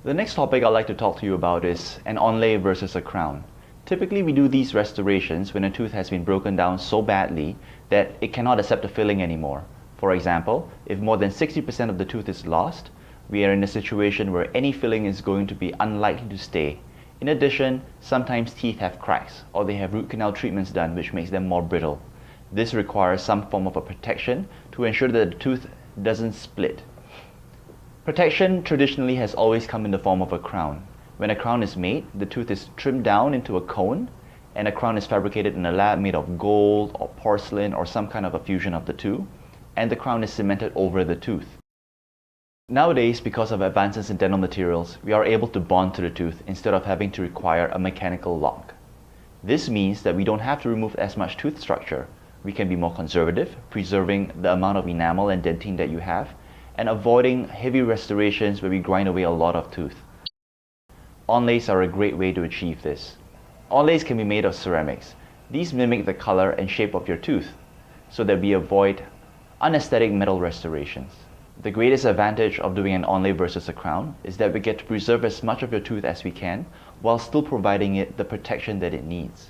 The next topic I'd like to talk to you about is an onlay versus a crown. Typically, we do these restorations when a tooth has been broken down so badly that it cannot accept the filling anymore. For example, if more than 60% of the tooth is lost, we are in a situation where any filling is going to be unlikely to stay. In addition, sometimes teeth have cracks or they have root canal treatments done which makes them more brittle. This requires some form of a protection to ensure that the tooth doesn't split. Protection traditionally has always come in the form of a crown. When a crown is made, the tooth is trimmed down into a cone, and a crown is fabricated in a lab made of gold or porcelain or some kind of a fusion of the two, and the crown is cemented over the tooth. Nowadays, because of advances in dental materials, we are able to bond to the tooth instead of having to require a mechanical lock. This means that we don't have to remove as much tooth structure. We can be more conservative, preserving the amount of enamel and dentin that you have, and avoiding heavy restorations where we grind away a lot of tooth. Onlays are a great way to achieve this. Onlays can be made of ceramics. These mimic the color and shape of your tooth, so that we avoid unaesthetic metal restorations. The greatest advantage of doing an onlay versus a crown is that we get to preserve as much of your tooth as we can while still providing it the protection that it needs.